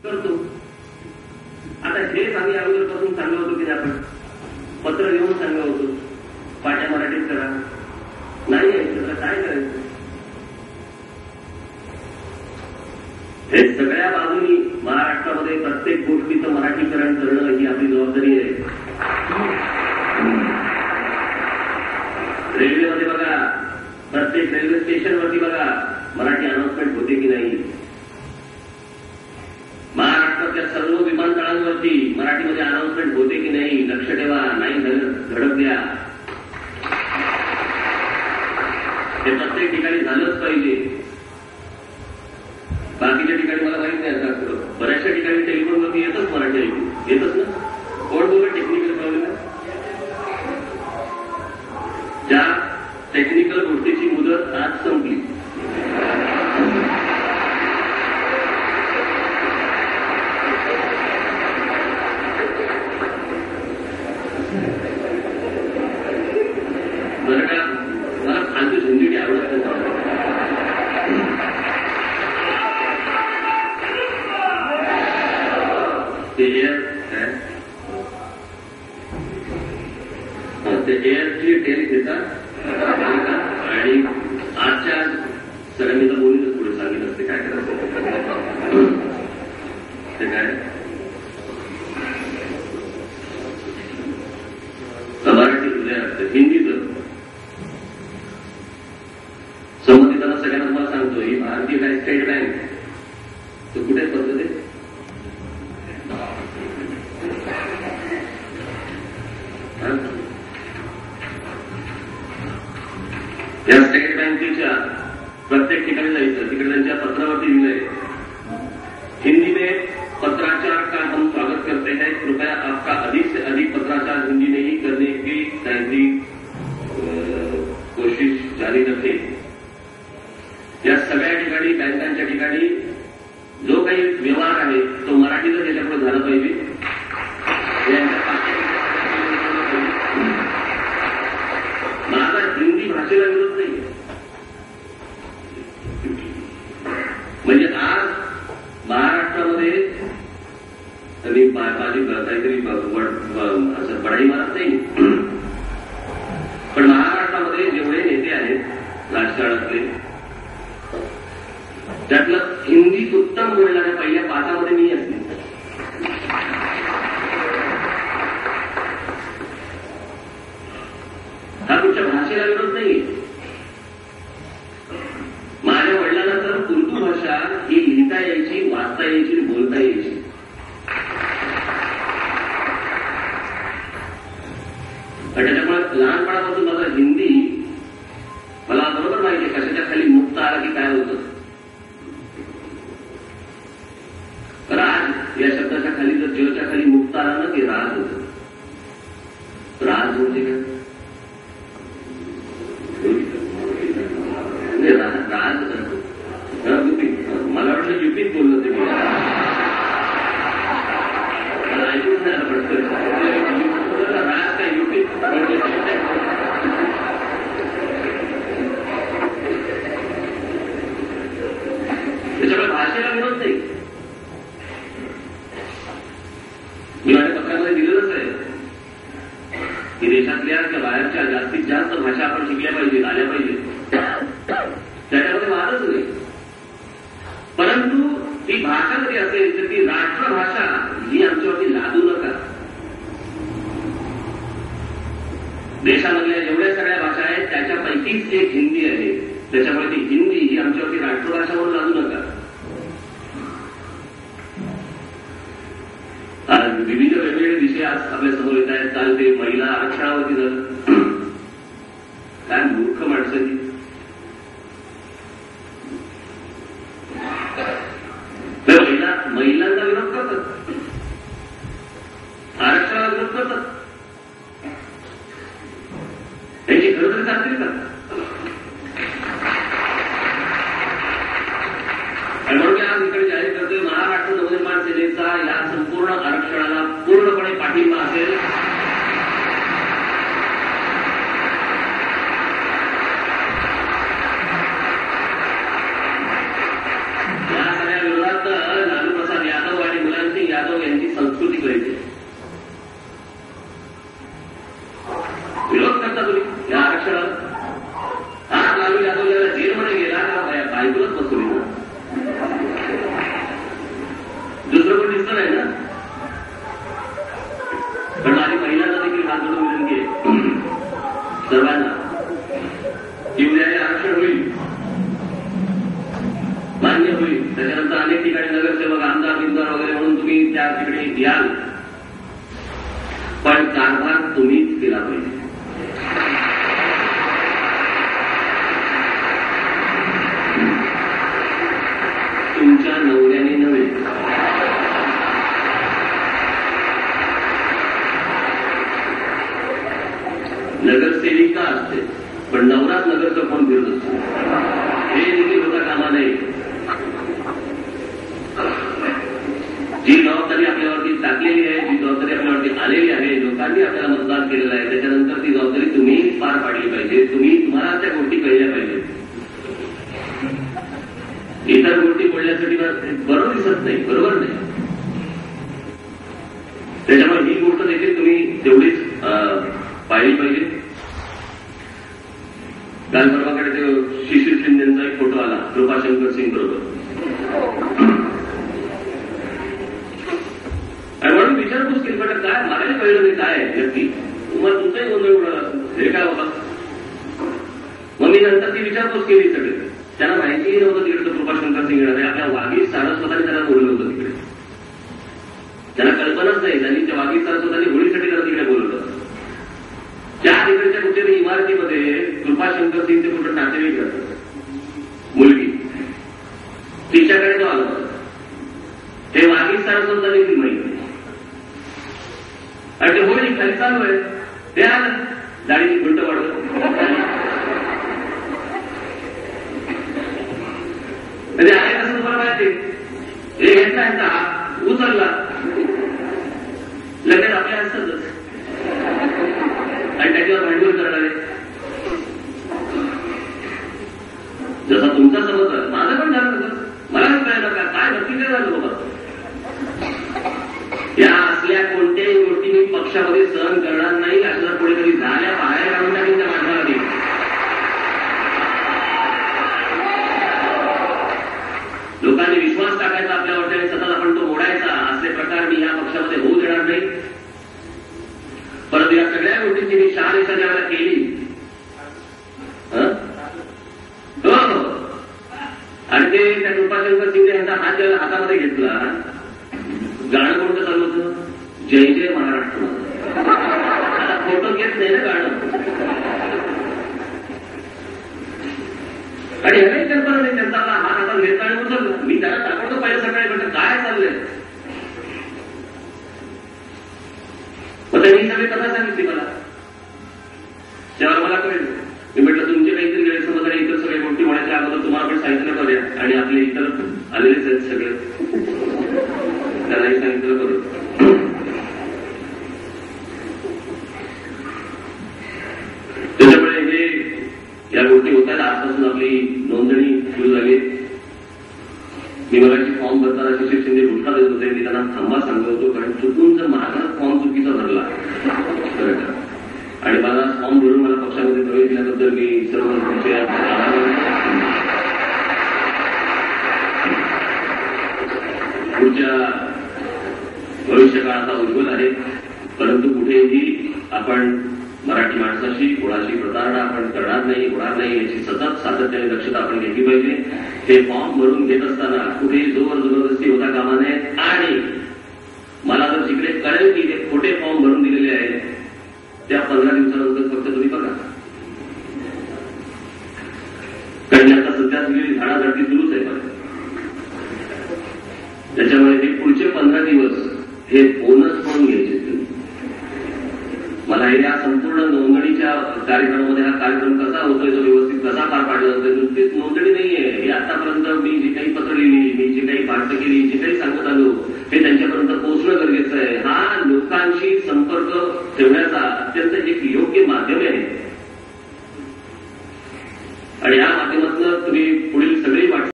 करतो. आता हेच आम्ही अगोदरपासून सांगलो होतो की आपण पत्र लिहून सांगलो होतो, पाट्या मराठीत करा. नाही यायचं तर काय करायचं? हे सगळ्या बाजूनी महाराष्ट्रामध्ये प्रत्येक गोष्टीचं मराठीकरण करणं ही आपली जबाबदारी आहे. रेल्वेमध्ये बघा, प्रत्येक रेल्वे स्टेशनवरती बघा मराठी अनाउन्समेंट होते की नाही. महाराष्ट्रातल्या सर्व विमानतळांवरती मराठीमध्ये अनाउन्समेंट होते की नाही लक्ष ठेवा. नाही झालं धडक द्या. हे प्रत्येक ठिकाणी झालंच पाहिजे. बाकीच्या ठिकाणी मला माहित नाही आता बऱ्याचशा ठिकाणी टेलिफोनवरती येतच मराठी ऐकू येतच ना. कोण बोलत टेक्निकल प्रॉब्लेम? ज्या टेक्निकल गोष्टीची मुदत आज संपली. बरं का, मला फालतू झंझट आवडत नाही. ते एअरची टेल घेतात आणि आजच्या सगळ्यांनी तर बोलूनच पुढे सांगितलं असते काय करायचं ते काय. मराठी हृदय असतं, हिंदीचं संमतीताना सगळ्यांना तुम्हाला सांगतो ही भारतीय काय स्टेट बँक तो कुठे पद्धत आहे. या स्टेट बँकेच्या प्रत्येक ठिकाणी जायचं, तिकडे त्यांच्या पत्रावरती लिहिलंय हिंदी में पत्राचार का हम स्वागत करते हैं, कृपया आपका अधिक से अधिक पत्राचार हिंदी में ही करने की कायदी कोशिश जारी रखें. या सगळ्या ठिकाणी बँकांच्या ठिकाणी जो काही व्यवहार आहे तो मराठीतच याच्यापुढे झाला पाहिजे. माझा हिंदी भाषेला विरोध नाही. म्हणजे आज महाराष्ट्रामध्ये मी माझी काहीतरी असं बढाई मारत नाही, पण महाराष्ट्रामध्ये जेवढे नेते आहेत राजकारणातले त्यातलं हिंदी उत्तम बोलणाऱ्या पहिल्या पाचामध्ये मी असते. हा तुमच्या भाषेला विरोध नाही. माझ्या वडिलांना तर उर्दू भाषा ही लिहिता यायची, वाचता यायची, बोलता यायची. त्याच्यामुळे लहानपणापासून माझं हिंदी मला बरोबर माहिती आहे कशाच्या खाली मुक्त आला की काय होतं. राज या शब्दाच्या खाली जर जच्या खाली मुक्त आला ना की राज होतं. राज म्हणजे काय? राज मला वाटलं युपीत बोललं ते मला ऐकून नाही आलं पडतं. राज काय युपीत त्याच्यामुळे भाषेला विरोध नाही. मी माझ्या पत्रामध्ये दिलेलंच आहे की देशातल्या किंवा बाहेरच्या जास्तीत जास्त भाषा आपण शिकल्या पाहिजेत, आल्या पाहिजेत. त्याच्यामध्ये वादच नाही. परंतु ती भाषा जरी असेल तर ती राष्ट्रभाषा ही आमच्यावरती लादू नका. देशामधल्या जेवढ्या सगळ्या भाषा आहेत त्याच्यापैकीच एक हिंदी आहे. त्याच्यामुळे ती हिंदी ही आमच्यावरती राष्ट्रभाषा म्हणून लादू नका. आज विविध वेगवेगळे विषय आज आपल्या समोर येत आहेत. काल ते महिला आरक्षणावरती झालं. काय मूर्ख माणसाची महिलांचा विरोध करतात, आरक्षणाला विरोध करतात. त्यांची खरं तरी चालतील का? आणि म्हणून आज इकडे जाहीर करतोय महाराष्ट्र नवनिर्माण सेनेचा या संपूर्ण आरक्षणाला पूर्णपणे पाठिंबा असेल. तिकडे याल, पण कारभार तुम्हीच केला पाहिजे. तुमच्या नवऱ्याने नव्हे. नगरसेविका असते, पण नवराच नगरचं कोण फिरत असतो हे देखील होता कामा नाही. जी जबाबदारी आपल्यावरती टाकलेली आहे, जी जबाबदारी आपल्यावरती आलेली आहे, लोकांनी आपल्याला मतदान केलेलं आहे, त्याच्यानंतर ती जबाबदारी तुम्ही पार पाडली पाहिजे. तुम्हाला त्या गोष्टी कळल्या पाहिजेत. इतर गोष्टी बोलण्यासाठी बरोबर दिसत नाही, बरोबर नाही. त्याच्यामुळे ही गोष्ट देखील तुम्ही तेवढीच पाहिली पाहिजे. काल परवाकडे ते शिशिर शिंदेचा एक फोटो आला कृपाशंकर सिंग बरोबर, आणि म्हणून विचारपूस केली, पण काय मलाही कळलं नाही काय व्यक्ती, तुम्हाला तुमचाही गोंधळ उडाला हे काय होता. मग मी नंतर ती विचारपूस केली सगळी. त्यांना माहितीही नव्हतं तिकडे तो कृपाशंकर सिंग येणार आहे. आपल्या वाघीर सारस्वतांनी त्यांना बोललं होतं तिकडे, त्यांना कल्पनाच नाही. त्यांनी त्या वाघीर सारस्वतांनी होळीसाठी त्यांना तिकडे बोलवलं. त्या तिकडच्या कुठेतरी इमारतीमध्ये कृपाशंकर सिंगचे कुठं नातेवाईक करतात, मुलगी तिच्याकडे तो आला होता. ते वाघीर सारस्वत देखील माहिती आणि ते होळी खाली चालू आहे. ते आलं दाढीची घुंट वाढवत, म्हणजे आहे कसं तुम्हाला माहिती. हे घेतला यांचा हात उचलला, लगेच आपल्या असतातच आणि त्याच्यावर भांडवल करणारे. जसा तुमचा समज आहे, माझं पण झालं तसं. मलाच कळलं का काय नक्की काय झालं बाबा. या असल्या कोणत्याही गोष्टी मी पक्षामध्ये सहन करणार नाही. असं पुढे कधी झाल्या बाहेर काढून टाकेन त्या माणसाला. लोकांनी विश्वास टाकायचा आपल्यावरती आणि सतत आपण तो मोडायचा, असे प्रकार मी या पक्षामध्ये होऊ देणार नाही. परंतु या सगळ्या गोष्टींची मी शहानिशा ज्यावेळेला केली, हो आणि ते त्या कृपाशंकर शिंदे यांचा हात ज्यावेळेला हातामध्ये घेतला, गाणं कोणतं चालू होतं, जय जय महाराष्ट्र. आता फोटो घेत नाही ना गाणं, आणि ह्यालाही कल्पना नाही. त्यांचा हात हातात घेतला आणि उचलला. मी त्याला दाखवतो पहिलं सकाळी, म्हटलं काय चाललंय. मग त्यांनी सगळी कथा सांगितली मला. तेव्हा मला कळलं. मी म्हटलं तुमचे काहीतरी गैरसमज आणि इतर सगळ्या गोष्टी होण्याच्या अगोदर तुम्हाला पण सांगितलं करूया, आणि आपले इतर आलेलेच आहेत सगळे, त्यालाही सांगितलं करू. त्याच्यामुळे हे या गोष्टी होत आहेत. आजपासून आपली नोंदणी सुरू झाली. मी मगाशी फॉर्म भरताना शिशिर शिंदे घोषणा देत होते, मी त्यांना थांबा सांगत होतो, कारण चुकून जर माझा फॉर्म चुकीचा भरला आणि माझा फॉर्म भरून मला पक्षामध्ये प्रवेश दिल्याबद्दल मी सर्व पुढच्या भविष्यकाळाचा उज्ज्वल आहे. परंतु कुठेही आपण मराठी माणसाशी कोणाशी प्रतारणा आपण करणार नाही, होणार नाही, याची सतत सातत्याने दक्षता आपण घेतली पाहिजे. हे फॉर्म भरून घेत असताना कुठेही जोर जबरदस्ती होता कामा नये. आणि मला जर जिकडे कळेल की हे खोटे फॉर्म भरून दिलेले आहेत, त्या 15 दिवसानंतर फक्त तुम्ही बघा, कारण आता सध्या दिलेली झाडाझडती सुरूच आहे. त्याच्यामुळे हे पुढचे 15 दिवस हे बोनस म्हणून घ्यायचे. मला या संपूर्ण नोंदणीच्या कार्यक्रमामध्ये हा कार्यक्रम कसा होतोय, तो व्यवस्थित कसा पार पाडला जातोय, नुसतीच नोंदणी नाहीये. हे आतापर्यंत मी जी काही